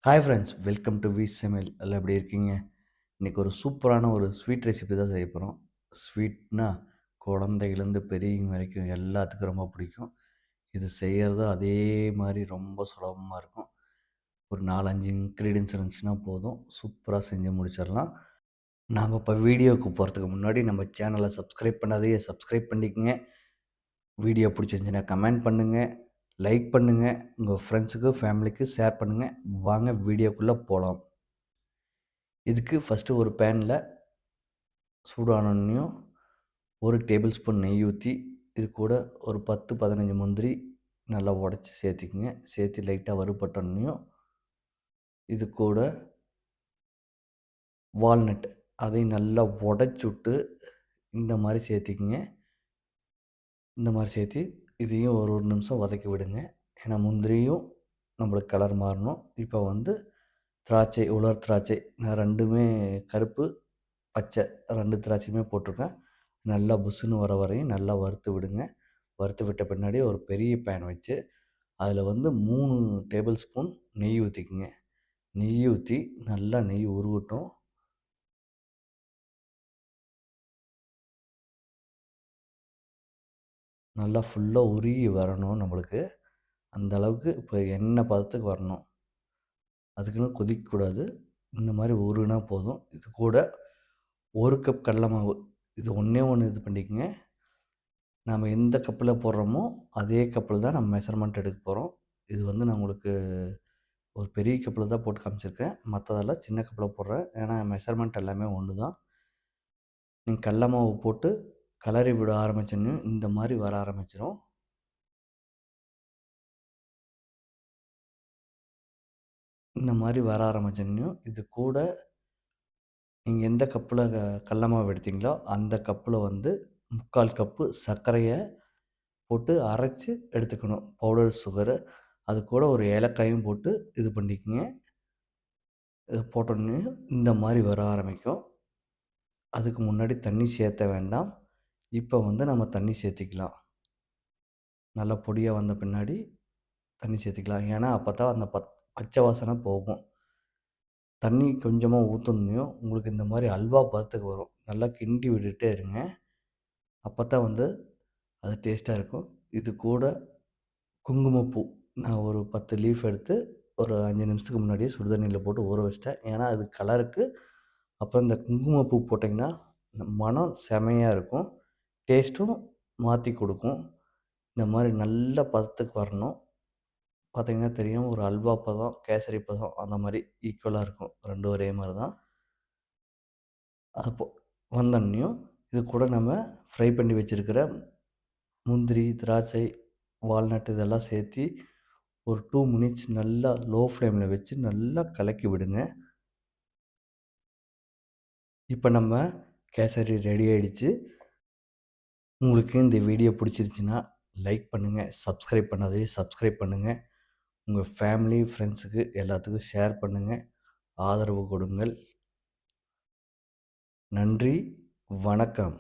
Hi friends, welcome to V Samayal. எல்லாம் எப்படி இருக்கீங்க? இன்றைக்கி ஒரு சூப்பரான ஒரு ஸ்வீட் ரெசிபி தான் செய்ய போகிறோம். ஸ்வீட்னா குழந்தையிலேருந்து பெரியவங்க வரைக்கும் எல்லாத்துக்கும் ரொம்ப பிடிக்கும். இது செய்கிறது அதே மாதிரி ரொம்ப சுலபமாக இருக்கும். ஒரு 4, 5 இன்க்ரீடியன்ட்ஸ் இருந்துச்சுன்னா போதும், சூப்பராக செஞ்சு முடிச்சிடலாம். நாம் இப்போ வீடியோவுக்கு போகிறதுக்கு முன்னாடி நம்ம சேனலை சப்ஸ்கிரைப் பண்ணாதையே சப்ஸ்கிரைப் பண்ணிக்கங்க. வீடியோ பிடிச்சிருந்துச்சுன்னா கமெண்ட் பண்ணுங்கள், லைக் பண்ணுங்கள், உங்கள் ஃப்ரெண்ட்ஸுக்கு ஃபேமிலிக்கு ஷேர் பண்ணுங்கள். வாங்க வீடியோக்குள்ளே போகலாம். இதுக்கு ஃபஸ்ட்டு ஒரு பேனில் சூடானோன்னையும் 1 டேபிள் ஸ்பூன் நெய் ஊற்றி, இது கூட ஒரு 10, 15 முந்திரி நல்லா உடச்சி சேர்த்திக்கங்க. சேர்த்து லைட்டாக வறுபட்டோன்னையும், இது கூட வால்நட் அதையும் நல்லா உடச்சுட்டு இந்த மாதிரி சேர்த்திக்கங்க. இந்த மாதிரி சேர்த்து இதையும் ஒரு 1 நிமிஷம் வதக்கி விடுங்க. ஏன்னா முந்திரியும் நம்மளுக்கு கலர் மாறணும். இப்போ வந்து திராட்சை, உலர் திராட்சை நான் 2மே கருப்பு, பச்சை 2 திராட்சையுமே போட்டிருக்கேன். நல்லா புஸ்ஸுன்னு வர வரையும் நல்லா வறுத்து விடுங்க. வறுத்து விட்ட பின்னாடி ஒரு பெரிய பேன் வச்சு, அதில் வந்து 3 டேபிள் ஸ்பூன் நெய் ஊற்றிக்குங்க. நெய் ஊற்றி நல்லா நெய் உருகட்டும். நல்லா ஃபுல்லாக உருகி வரணும் நம்மளுக்கு. அந்த அளவுக்கு இப்போ எண்ணெய் பதத்துக்கு வரணும். அதுக்குன்னு கொதிக்கக்கூடாது. இந்த மாதிரி உருகுனா போதும். இது கூட 1 கப் கடல மாவு. இது ஒண்ணே ஒண்ணு இது பண்ணிக்கங்க. நாம எந்த கப்பில போடுறோமோ, அதே கப்பில தான் நம்ம மெஷர்மென்ட் எடுக்க போறோம். இது வந்து நான் உங்களுக்கு ஒரு பெரிய கப்பில தான் போட்டு காமிச்சிருக்கேன். மத்ததெல்லாம் சின்ன கப்பில போடுறேன். ஏன்னா மெஷர்மென்ட் எல்லாமே ஒண்ணு தான். நீங்க கடல மாவு போட்டு கிளறி விட ஆரம்பிச்சோனே, இந்த மாரி வர ஆரம்பிச்சுரும். இந்த மாரி வர ஆரம்பிச்சோனையும், இது கூட நீங்க எந்த கப்பில கடல மாவு எடுத்தீங்களோ, அந்த கப்பில வந்து 3/4 கப்பு சர்க்கரைய போட்டு அரைச்சு எடுத்துக்கணும். Powder sugar. அது கூட ஒரு ஏலக்காயும் போட்டு இது பண்ணிக்கங்க. இத போட்டோனே இந்த மாரி வர ஆரம்பிக்கும். அதுக்கு முன்னாடி தண்ணி சேர்த்த வேண்டாம். இப்ப வந்து நம்ம தண்ணி சேர்த்திக்கலாம். நல்லா பொடியா வந்த பின்னாடி தண்ணி சேர்த்திக்கலாம். ஏன்னா, அப்பதான் அந்த பச்சை வாசனை போகும். தண்ணி கொஞ்சமா ஊத்துனதையும் உங்களுக்கு இந்த மாரி அல்வா பதத்துக்கு வரும். நல்லா கிண்டி விட்டுட்டே இருங்க. அப்பதான் வந்து அது டேஸ்ட்டா இருக்கும். இது கூட குங்குமப்பூ. நான் ஒரு 10 லீஃப் எடுத்து ஒரு 5 நிமிஷத்துக்கு முன்னாடியே சுடு தண்ணீல போட்டு ஊற வச்சுட்டேன். ஏன்னா, அது கலருக்கு. அப்புறம் இந்த குங்குமப்பூ போட்டீங்கன்னா, மனம் செமையா இருக்கும். டேஸ்ட்டும் மாத்தி குடுக்கும். இந்த மாரி நல்ல பதத்துக்கு வரணும். பார்த்தீங்கன்னா தெரியும். ஒரு அல்வா பதம், கேசரி பதம் அந்த மாரி ஈக்குவலா இருக்கும். 2ம் ஒரே மாரி தான். அப்போ வந்தோன்னயும், இது கூட நம்ம ஃப்ரை பண்ணி வச்சிருக்கிற முந்திரி, திராட்சை, வால்நட் இதெல்லாம் சேர்த்தி ஒரு 2 மினிட்ஸ் நல்லா லோ ஃப்ளேம்ல வச்சு நல்லா கலக்கி விடுங்க. இப்ப நம்ம கேசரி ரெடி ஆயிடுச்சு. உங்களுக்கு இந்த வீடியோ பிடிச்சிருந்துச்சுன்னா, லைக் பண்ணுங்க. சப்ஸ்கிரைப் பண்ணாதவங்க சப்ஸ்கிரைப் பண்ணுங்க. உங்க ஃபேமிலி, ஃப்ரெண்ட்ஸுக்கு எல்லாத்துக்கும் ஷேர் பண்ணுங்க. ஆதரவு கொடுங்கள். நன்றி. வணக்கம்.